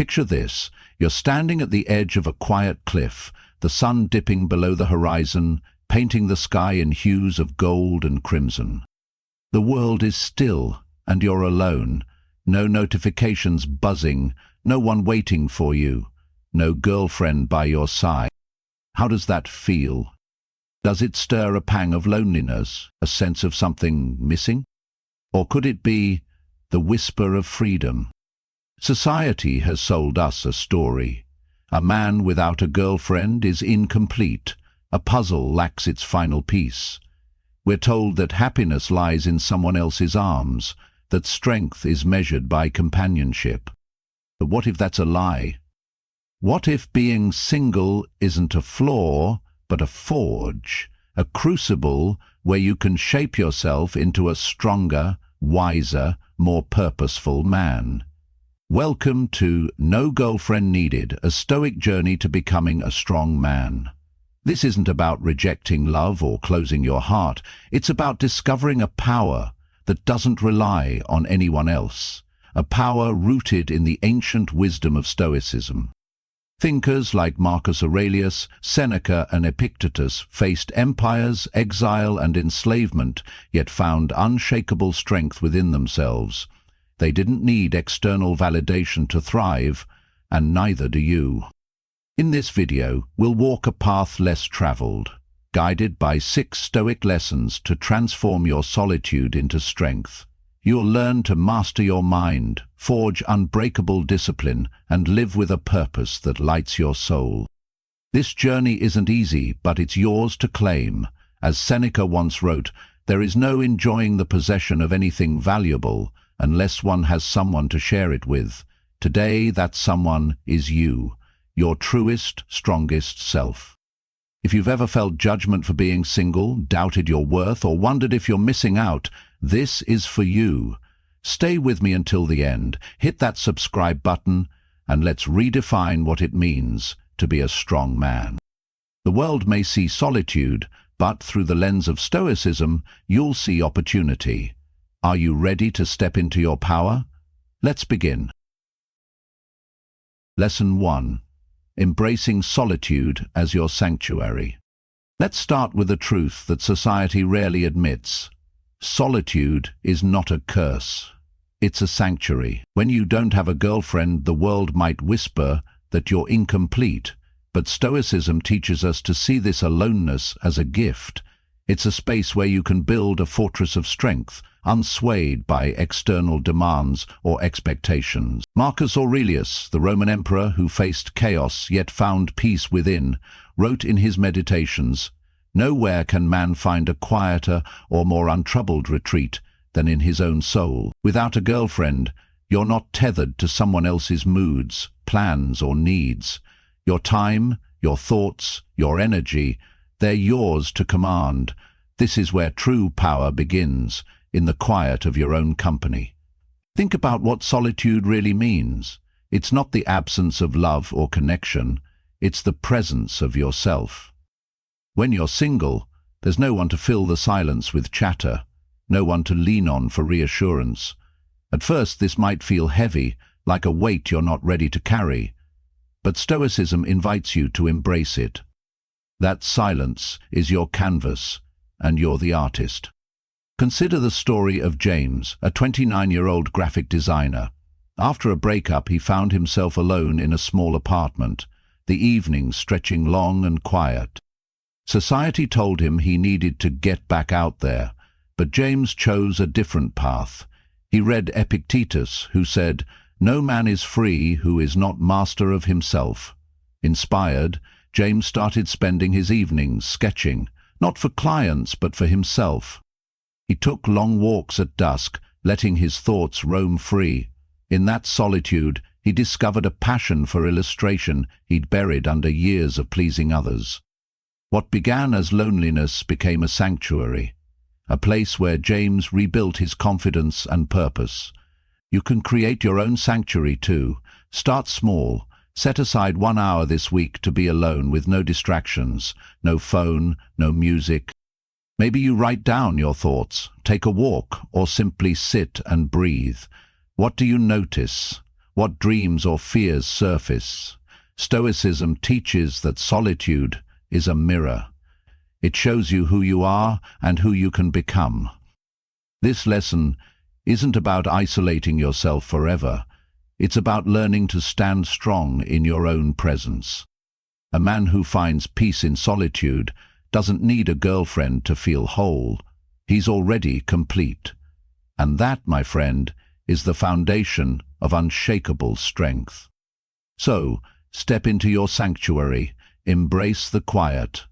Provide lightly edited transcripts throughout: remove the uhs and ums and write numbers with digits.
Picture this. You're standing at the edge of a quiet cliff, the sun dipping below the horizon, painting the sky in hues of gold and crimson. The world is still, and you're alone. No notifications buzzing, no one waiting for you, no girlfriend by your side. How does that feel? Does it stir a pang of loneliness, a sense of something missing? Or could it be the whisper of freedom? Society has sold us a story. A man without a girlfriend is incomplete. A puzzle lacks its final piece. We're told that happiness lies in someone else's arms, that strength is measured by companionship. But what if that's a lie? What if being single isn't a flaw, but a forge, a crucible where you can shape yourself into a stronger, wiser, more purposeful man? Welcome to No Girlfriend Needed, a Stoic journey to becoming a strong man. This isn't about rejecting love or closing your heart. It's about discovering a power that doesn't rely on anyone else, a power rooted in the ancient wisdom of Stoicism. Thinkers like Marcus Aurelius, Seneca and Epictetus faced empires, exile and enslavement, yet found unshakable strength within themselves. They didn't need external validation to thrive, and neither do you. In this video, we'll walk a path less traveled, guided by 6 Stoic lessons to transform your solitude into strength. You'll learn to master your mind, forge unbreakable discipline, and live with a purpose that lights your soul. This journey isn't easy, but it's yours to claim. As Seneca once wrote, there is no enjoying the possession of anything valuable unless one has someone to share it with. Today, that someone is you, your truest, strongest self. If you've ever felt judgment for being single, doubted your worth, or wondered if you're missing out, this is for you. Stay with me until the end, hit that subscribe button, and let's redefine what it means to be a strong man. The world may see solitude, but through the lens of Stoicism, you'll see opportunity. Are you ready to step into your power? Let's begin. Lesson 1. Embracing solitude as your sanctuary. Let's start with a truth that society rarely admits. Solitude is not a curse. It's a sanctuary. When you don't have a girlfriend, the world might whisper that you're incomplete, but Stoicism teaches us to see this aloneness as a gift. It's a space where you can build a fortress of strength, unswayed by external demands or expectations. Marcus Aurelius, the Roman emperor who faced chaos yet found peace within, wrote in his Meditations, "Nowhere can man find a quieter or more untroubled retreat than in his own soul." Without a girlfriend, you're not tethered to someone else's moods, plans or needs. Your time, your thoughts, your energy, they're yours to command. This is where true power begins, in the quiet of your own company. Think about what solitude really means. It's not the absence of love or connection, it's the presence of yourself. When you're single, there's no one to fill the silence with chatter, no one to lean on for reassurance. At first this might feel heavy, like a weight you're not ready to carry, but Stoicism invites you to embrace it. That silence is your canvas, and you're the artist. Consider the story of James, a 29-year-old graphic designer. After a breakup, he found himself alone in a small apartment, the evenings stretching long and quiet. Society told him he needed to get back out there, but James chose a different path. He read Epictetus, who said, "No man is free who is not master of himself." Inspired, James started spending his evenings sketching, not for clients but for himself. He took long walks at dusk, letting his thoughts roam free. In that solitude, he discovered a passion for illustration he'd buried under years of pleasing others. What began as loneliness became a sanctuary, a place where James rebuilt his confidence and purpose. You can create your own sanctuary too. Start small. Set aside 1 hour this week to be alone with no distractions, no phone, no music. Maybe you write down your thoughts, take a walk, or simply sit and breathe. What do you notice? what dreams or fears surface. Stoicism teaches that solitude is a mirror. It shows you who you are and who you can become. This lesson isn't about isolating yourself forever. It's about learning to stand strong in your own presence. A man who finds peace in solitude doesn't need a girlfriend to feel whole. He's already complete. And that, my friend, is the foundation of unshakable strength. So, step into your sanctuary, embrace the quiet.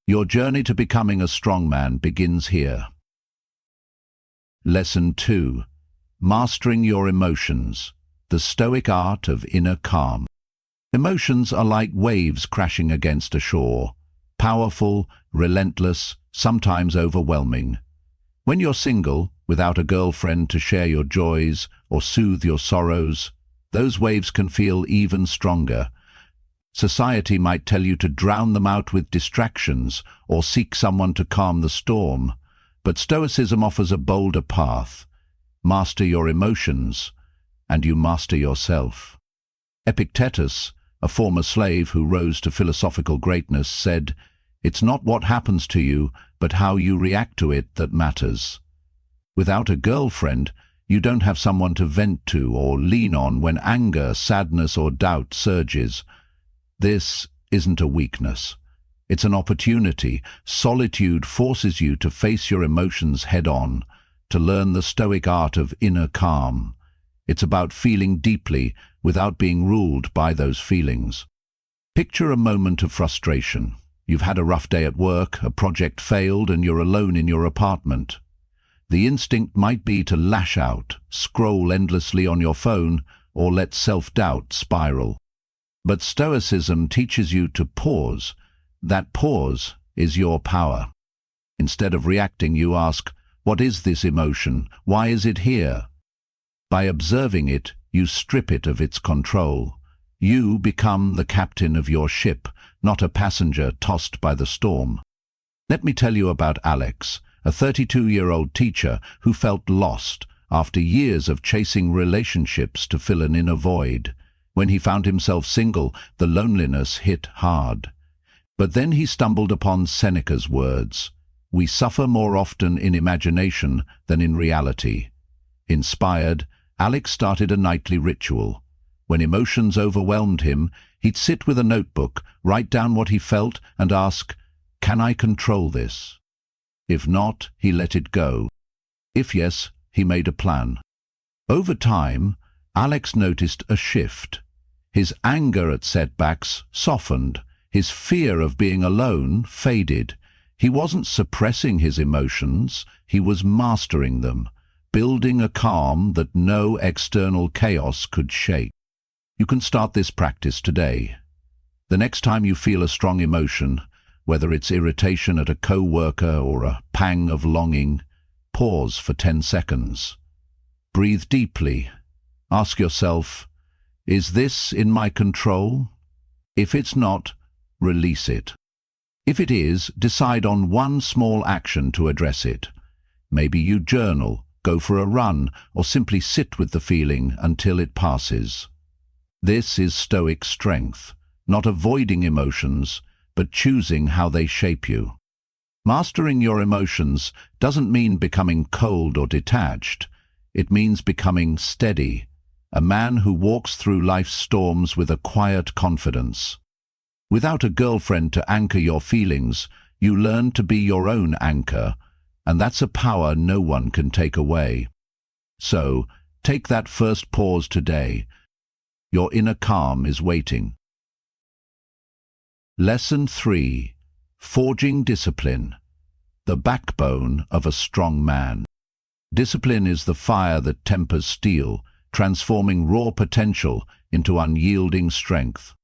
Your journey to becoming a strong man begins here. Lesson 2. Mastering your emotions. The Stoic art of inner calm. Emotions are like waves crashing against a shore. Powerful, relentless, sometimes overwhelming. When you're single, without a girlfriend to share your joys or soothe your sorrows, those waves can feel even stronger. Society might tell you to drown them out with distractions or seek someone to calm the storm, but Stoicism offers a bolder path. Master your emotions, and you master yourself. Epictetus, a former slave who rose to philosophical greatness, said, "It's not what happens to you, but how you react to it that matters." Without a girlfriend, you don't have someone to vent to or lean on when anger, sadness, or doubt surges. This isn't a weakness. It's an opportunity. Solitude forces you to face your emotions head-on, to learn the Stoic art of inner calm. It's about feeling deeply without being ruled by those feelings. Picture a moment of frustration. You've had a rough day at work, a project failed, and you're alone in your apartment. The instinct might be to lash out, scroll endlessly on your phone, or let self-doubt spiral. But Stoicism teaches you to pause. That pause is your power. Instead of reacting, you ask, what is this emotion? Why is it here? By observing it, you strip it of its control. You become the captain of your ship, not a passenger tossed by the storm. Let me tell you about Alex, a 32-year-old teacher who felt lost after years of chasing relationships to fill an inner void. When he found himself single, the loneliness hit hard. But then he stumbled upon Seneca's words, "We suffer more often in imagination than in reality." Inspired, Alex started a nightly ritual. When emotions overwhelmed him, he'd sit with a notebook, write down what he felt, and ask, "Can I control this?" If not, he let it go. If yes, he made a plan. Over time, Alex noticed a shift. His anger at setbacks softened. His fear of being alone faded. He wasn't suppressing his emotions, he was mastering them, building a calm that no external chaos could shake. You can start this practice today. The next time you feel a strong emotion, whether it's irritation at a co-worker or a pang of longing, pause for 10 seconds. Breathe deeply. Ask yourself, is this in my control? If it's not, release it. If it is, decide on one small action to address it. Maybe you journal, go for a run, or simply sit with the feeling until it passes. This is Stoic strength, not avoiding emotions, but choosing how they shape you. Mastering your emotions doesn't mean becoming cold or detached. It means becoming steady, a man who walks through life's storms with a quiet confidence. Without a girlfriend to anchor your feelings, you learn to be your own anchor, and that's a power no one can take away. So, take that first pause today. Your inner calm is waiting. Lesson 3. Forging discipline. The backbone of a strong man. Discipline is the fire that tempers steel, transforming raw potential into unyielding strength.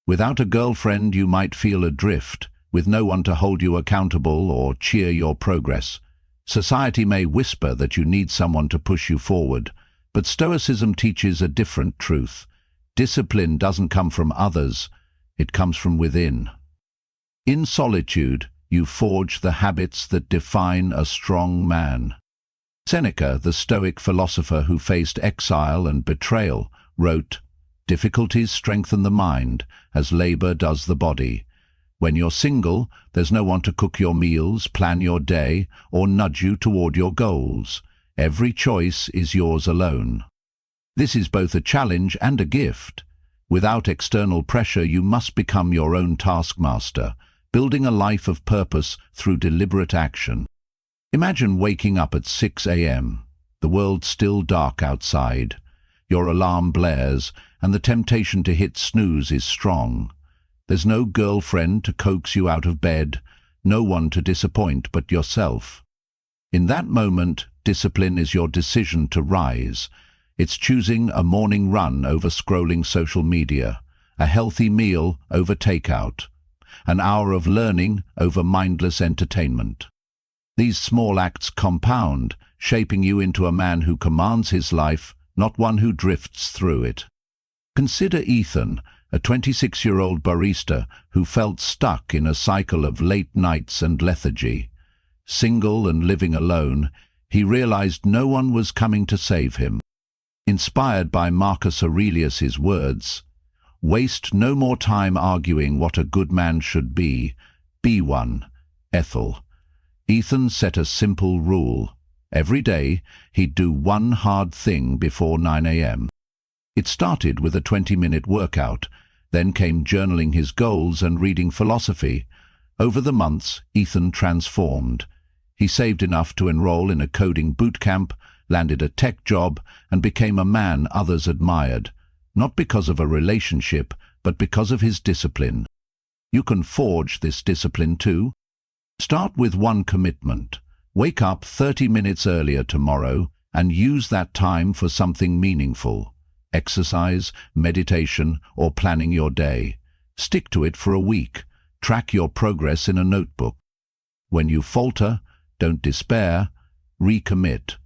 Without a girlfriend, you might feel adrift, with no one to hold you accountable or cheer your progress. Society may whisper that you need someone to push you forward, but Stoicism teaches a different truth. Discipline doesn't come from others, it comes from within. In solitude, you forge the habits that define a strong man. Seneca, the Stoic philosopher who faced exile and betrayal, wrote, "Difficulties strengthen the mind, as labor does the body. When you're single, there's no one to cook your meals, plan your day, or nudge you toward your goals. Every choice is yours alone." This is both a challenge and a gift. Without external pressure, you must become your own taskmaster, building a life of purpose through deliberate action. Imagine waking up at 6 a.m. The world's still dark outside. Your alarm blares, and the temptation to hit snooze is strong. There's no girlfriend to coax you out of bed, no one to disappoint but yourself. In that moment, discipline is your decision to rise. It's choosing a morning run over scrolling social media, a healthy meal over takeout, an hour of learning over mindless entertainment. These small acts compound, shaping you into a man who commands his life, not one who drifts through it. Consider Ethan, a 26-year-old barista who felt stuck in a cycle of late nights and lethargy. Single and living alone, he realized no one was coming to save him. Inspired by Marcus Aurelius's words, "Waste no more time arguing what a good man should be one, Ethel." Ethan set a simple rule. Every day, he'd do one hard thing before 9 a.m. It started with a 20-minute workout, then came journaling his goals and reading philosophy. Over the months, Ethan transformed. He saved enough to enroll in a coding boot camp, landed a tech job, and became a man others admired, not because of a relationship, but because of his discipline. You can forge this discipline too. Start with one commitment. Wake up 30 minutes earlier tomorrow and use that time for something meaningful. Exercise, meditation, or planning your day. Stick to it for a week. Track your progress in a notebook. When you falter, don't despair, recommit.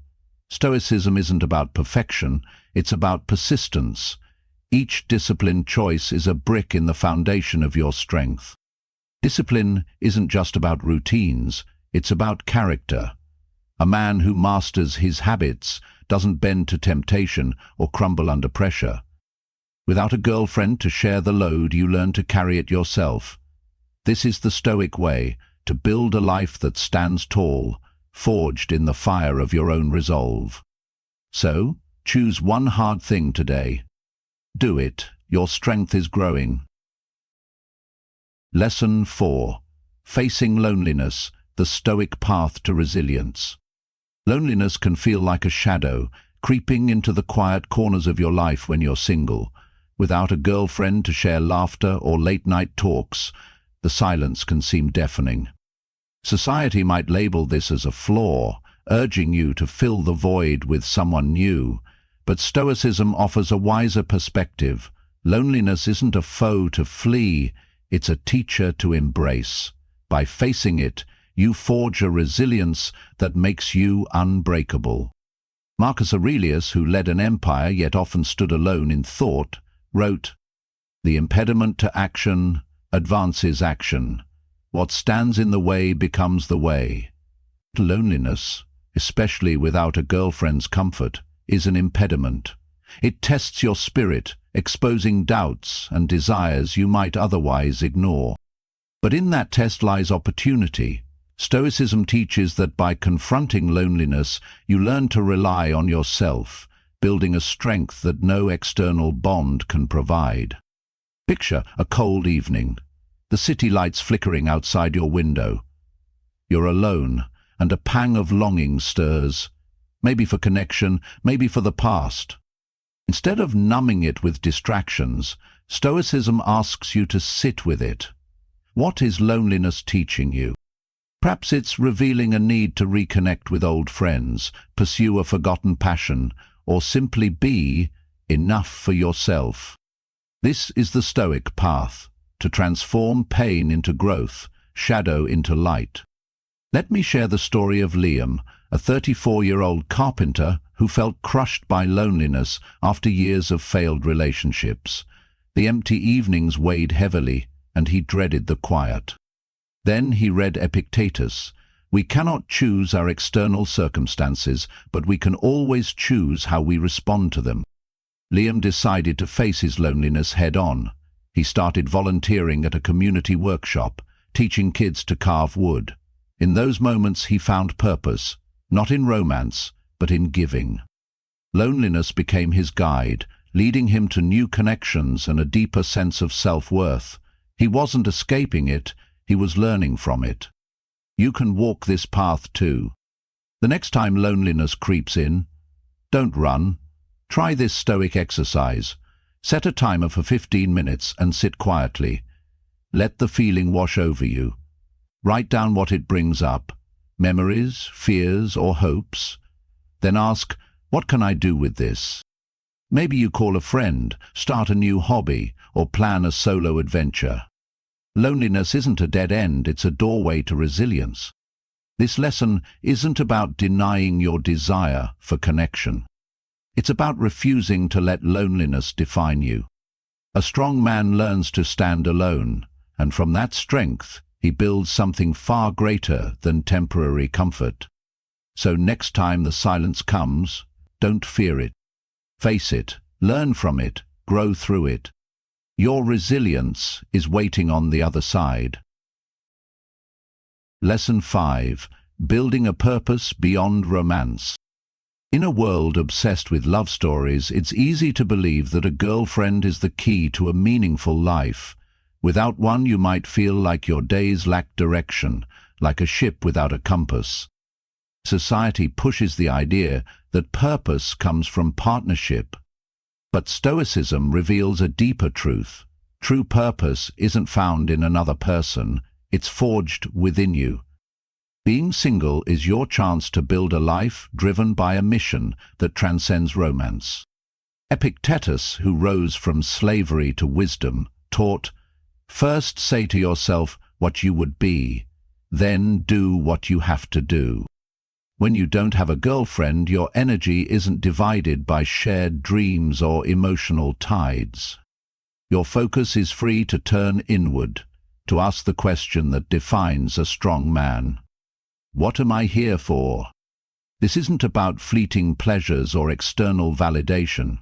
Stoicism isn't about perfection, it's about persistence. Each disciplined choice is a brick in the foundation of your strength. Discipline isn't just about routines, it's about character. A man who masters his habits doesn't bend to temptation or crumble under pressure. Without a girlfriend to share the load, you learn to carry it yourself. This is the Stoic way, to build a life that stands tall, forged in the fire of your own resolve. So, choose one hard thing today. Do it. Your strength is growing. Lesson 4. Facing loneliness, the Stoic path to resilience. Loneliness can feel like a shadow, creeping into the quiet corners of your life when you're single. Without a girlfriend to share laughter or late-night talks, the silence can seem deafening. Society might label this as a flaw, urging you to fill the void with someone new. But Stoicism offers a wiser perspective. Loneliness isn't a foe to flee, it's a teacher to embrace. By facing it, you forge a resilience that makes you unbreakable. Marcus Aurelius, who led an empire yet often stood alone in thought, wrote, "The impediment to action advances action. What stands in the way becomes the way." Loneliness, especially without a girlfriend's comfort, is an impediment. It tests your spirit, exposing doubts and desires you might otherwise ignore. But in that test lies opportunity. Stoicism teaches that by confronting loneliness, you learn to rely on yourself, building a strength that no external bond can provide. Picture a cold evening. The city lights flickering outside your window. You're alone, and a pang of longing stirs, maybe for connection, maybe for the past. Instead of numbing it with distractions, Stoicism asks you to sit with it. What is loneliness teaching you? Perhaps it's revealing a need to reconnect with old friends, pursue a forgotten passion, or simply be enough for yourself. This is the Stoic path, to transform pain into growth, shadow into light. Let me share the story of Liam, a 34-year-old carpenter who felt crushed by loneliness after years of failed relationships. The empty evenings weighed heavily, and he dreaded the quiet. Then he read Epictetus. We cannot choose our external circumstances, but we can always choose how we respond to them. Liam decided to face his loneliness head-on. He started volunteering at a community workshop, teaching kids to carve wood. In those moments he found purpose, not in romance, but in giving. Loneliness became his guide, leading him to new connections and a deeper sense of self-worth. He wasn't escaping it, he was learning from it. You can walk this path too. The next time loneliness creeps in, don't run. Try this Stoic exercise. Set a timer for 15 minutes and sit quietly. Let the feeling wash over you. Write down what it brings up, memories, fears, or hopes. Then ask, what can I do with this? Maybe you call a friend, start a new hobby, or plan a solo adventure. Loneliness isn't a dead end, it's a doorway to resilience. This lesson isn't about denying your desire for connection. It's about refusing to let loneliness define you. A strong man learns to stand alone, and from that strength, he builds something far greater than temporary comfort. So next time the silence comes, don't fear it. Face it, learn from it, grow through it. Your resilience is waiting on the other side. Lesson 5. Building a purpose beyond romance. In a world obsessed with love stories, it's easy to believe that a girlfriend is the key to a meaningful life. Without one, you might feel like your days lack direction, like a ship without a compass. Society pushes the idea that purpose comes from partnership. But Stoicism reveals a deeper truth. True purpose isn't found in another person, it's forged within you. Being single is your chance to build a life driven by a mission that transcends romance. Epictetus, who rose from slavery to wisdom, taught, "First say to yourself what you would be, then do what you have to do." When you don't have a girlfriend, your energy isn't divided by shared dreams or emotional tides. Your focus is free to turn inward, to ask the question that defines a strong man. What am I here for? This isn't about fleeting pleasures or external validation.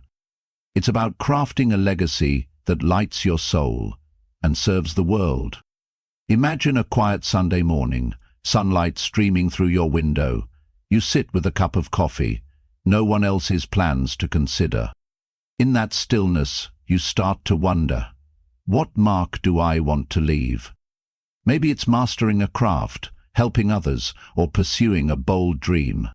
It's about crafting a legacy that lights your soul and serves the world. Imagine a quiet Sunday morning, sunlight streaming through your window. You sit with a cup of coffee, no one else's plans to consider. In that stillness, you start to wonder, what mark do I want to leave? Maybe it's mastering a craft, helping others, or pursuing a bold dream.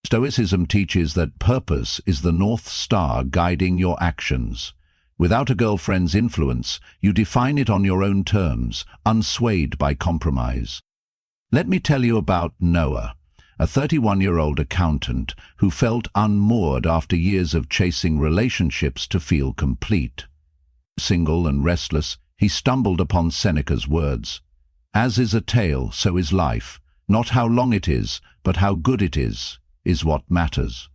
Stoicism teaches that purpose is the North Star guiding your actions. Without a girlfriend's influence, you define it on your own terms, unswayed by compromise. Let me tell you about Noah, a 31-year-old accountant who felt unmoored after years of chasing relationships to feel complete. Single and restless, he stumbled upon Seneca's words, "As is a tale, so is life. Not how long it is, but how good it is what matters."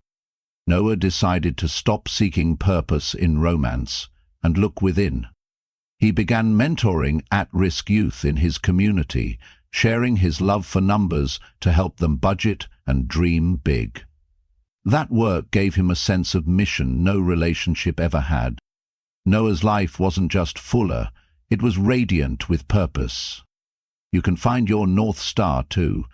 Noah decided to stop seeking purpose in romance and look within. He began mentoring at-risk youth in his community, sharing his love for numbers to help them budget and dream big. That work gave him a sense of mission no relationship ever had. Noah's life wasn't just fuller, it was radiant with purpose. You can find your North Star too.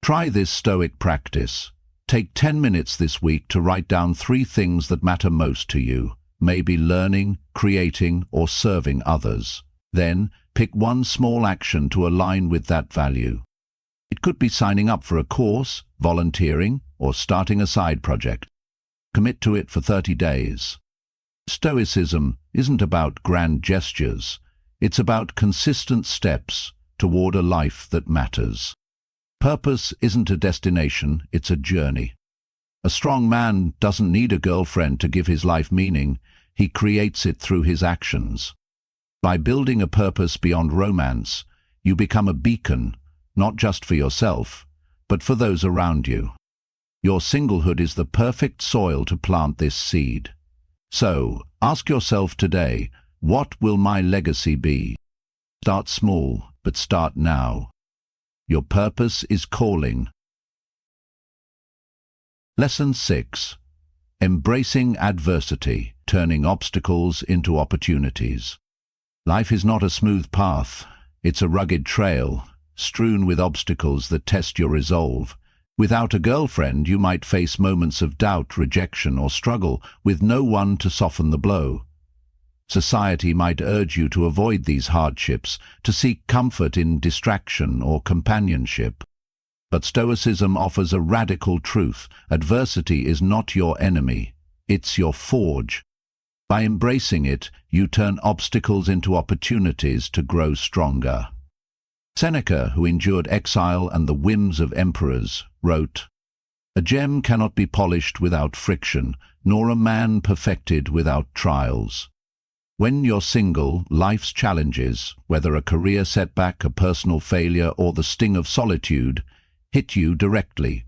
Try this Stoic practice. Take 10 minutes this week to write down 3 things that matter most to you, maybe learning, creating, or serving others. Then, pick one small action to align with that value. It could be signing up for a course, volunteering, or starting a side project. Commit to it for 30 days. Stoicism isn't about grand gestures. It's about consistent steps toward a life that matters. Purpose isn't a destination, it's a journey. A strong man doesn't need a girlfriend to give his life meaning. He creates it through his actions. By building a purpose beyond romance, you become a beacon, not just for yourself, but for those around you. Your singlehood is the perfect soil to plant this seed. So, ask yourself today, what will my legacy be? Start small, but start now. Your purpose is calling. Lesson 6. Embracing adversity. turning obstacles into opportunities. Life is not a smooth path. It's a rugged trail, strewn with obstacles that test your resolve. Without a girlfriend, you might face moments of doubt, rejection, or struggle, with no one to soften the blow. Society might urge you to avoid these hardships, to seek comfort in distraction or companionship. But Stoicism offers a radical truth. Adversity is not your enemy, it's your forge. By embracing it, you turn obstacles into opportunities to grow stronger. Seneca, who endured exile and the whims of emperors, wrote, "A gem cannot be polished without friction, nor a man perfected without trials." When you're single, life's challenges, whether a career setback, a personal failure, or the sting of solitude, hit you directly.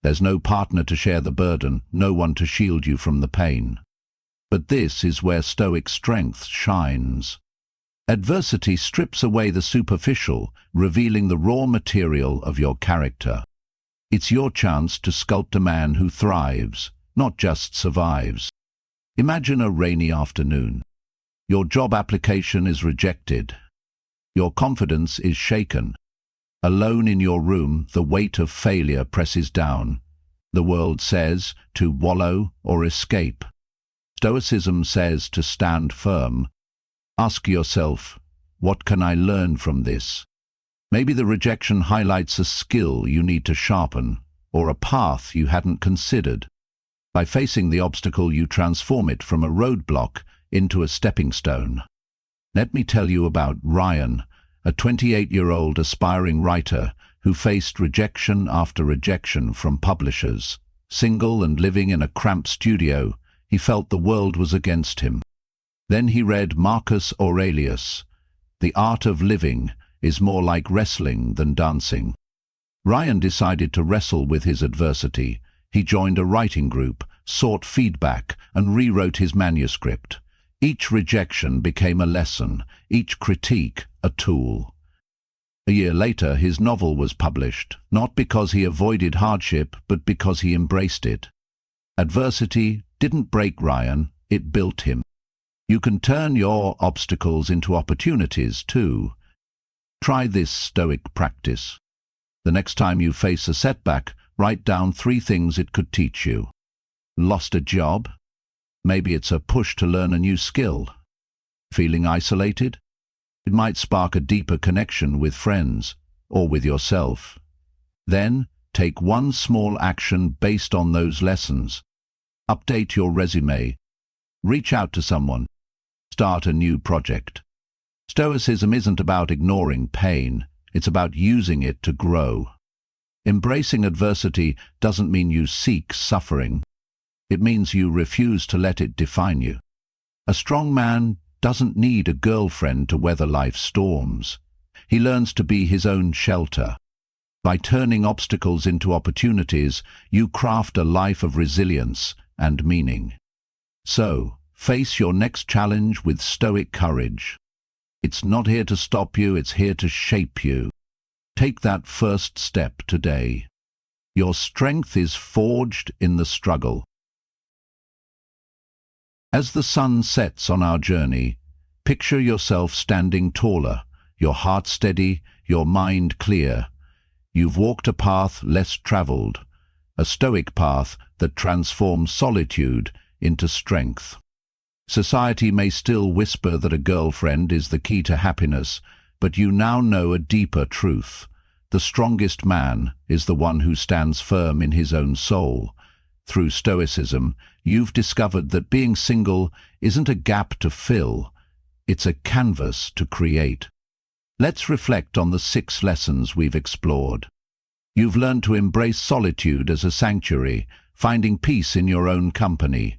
There's no partner to share the burden, no one to shield you from the pain. But this is where Stoic strength shines. Adversity strips away the superficial, revealing the raw material of your character. It's your chance to sculpt a man who thrives, not just survives. Imagine a rainy afternoon. Your job application is rejected. Your confidence is shaken. Alone in your room, the weight of failure presses down. The world says to wallow or escape. Stoicism says to stand firm. Ask yourself, what can I learn from this? Maybe the rejection highlights a skill you need to sharpen, or a path you hadn't considered. By facing the obstacle, you transform it from a roadblock into a stepping stone. Let me tell you about Ryan, a 28-year-old aspiring writer who faced rejection after rejection from publishers. Single and living in a cramped studio, he felt the world was against him. Then he read Marcus Aurelius. The art of living is more like wrestling than dancing. Ryan decided to wrestle with his adversity. He joined a writing group, sought feedback, and rewrote his manuscript. Each rejection became a lesson, each critique a tool. A year later, his novel was published, not because he avoided hardship, but because he embraced it. Adversity didn't break Ryan, it built him. You can turn your obstacles into opportunities too. Try this Stoic practice. The next time you face a setback, write down 3 things it could teach you. Lost a job? Maybe it's a push to learn a new skill. Feeling isolated? It might spark a deeper connection with friends or with yourself. Then, take one small action based on those lessons. Update your resume. Reach out to someone. Start a new project. Stoicism isn't about ignoring pain, it's about using it to grow. Embracing adversity doesn't mean you seek suffering. It means you refuse to let it define you. A strong man doesn't need a girlfriend to weather life's storms. He learns to be his own shelter. By turning obstacles into opportunities, you craft a life of resilience and meaning. So, face your next challenge with Stoic courage. It's not here to stop you, it's here to shape you. Take that first step today. Your strength is forged in the struggle. As the sun sets on our journey, picture yourself standing taller, your heart steady, your mind clear. You've walked a path less traveled, a Stoic path that transforms solitude into strength. Society may still whisper that a girlfriend is the key to happiness, but you now know a deeper truth. The strongest man is the one who stands firm in his own soul. Through Stoicism, you've discovered that being single isn't a gap to fill, it's a canvas to create. Let's reflect on the 6 lessons we've explored. You've learned to embrace solitude as a sanctuary, finding peace in your own company.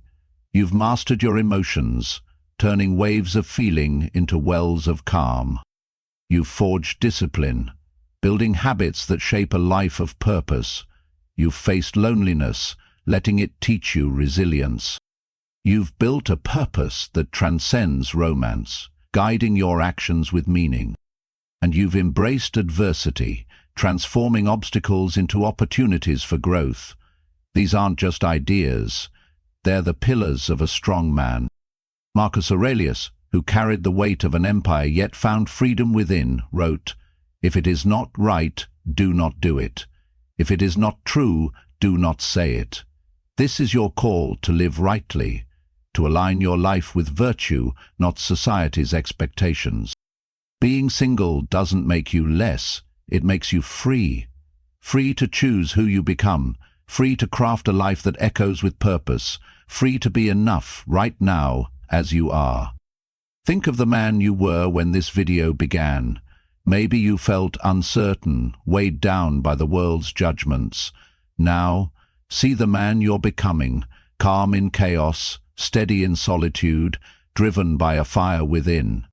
You've mastered your emotions, turning waves of feeling into wells of calm. You've forged discipline, building habits that shape a life of purpose. You've faced loneliness, letting it teach you resilience. You've built a purpose that transcends romance, guiding your actions with meaning. And you've embraced adversity, transforming obstacles into opportunities for growth. These aren't just ideas. They're the pillars of a strong man. Marcus Aurelius, who carried the weight of an empire yet found freedom within, wrote, "If it is not right, do not do it. If it is not true, do not say it." This is your call to live rightly, to align your life with virtue, not society's expectations. Being single doesn't make you less, it makes you free. Free to choose who you become, free to craft a life that echoes with purpose, free to be enough right now as you are. Think of the man you were when this video began. Maybe you felt uncertain, weighed down by the world's judgments. Now, see the man you're becoming, calm in chaos, steady in solitude, driven by a fire within.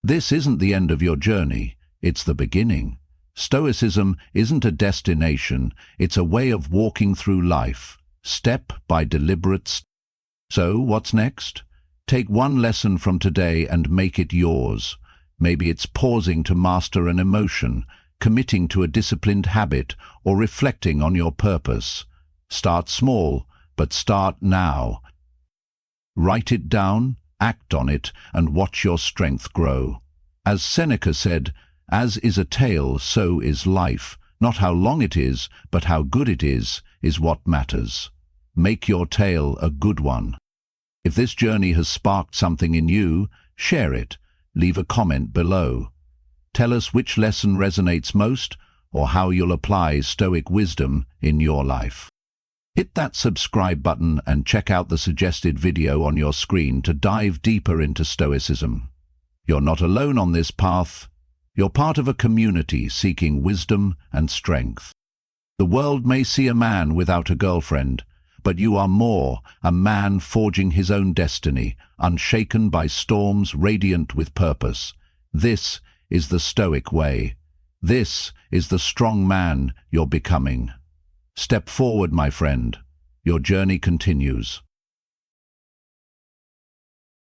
This isn't the end of your journey, it's the beginning. Stoicism isn't a destination, it's a way of walking through life, step by deliberate step. So, what's next? Take one lesson from today and make it yours. Maybe it's pausing to master an emotion, committing to a disciplined habit, or reflecting on your purpose. Start small, but start now. Write it down, act on it, and watch your strength grow. As Seneca said, "As is a tale, so is life. Not how long it is, but how good it is what matters." Make your tale a good one. If this journey has sparked something in you, share it. Leave a comment below. Tell us which lesson resonates most, or how you'll apply Stoic wisdom in your life. Hit that subscribe button and check out the suggested video on your screen to dive deeper into Stoicism. You're not alone on this path. You're part of a community seeking wisdom and strength. The world may see a man without a girlfriend, but you are more, a man forging his own destiny, unshaken by storms, radiant with purpose. This is the Stoic way. This is the strong man you're becoming. Step forward, my friend. Your journey continues.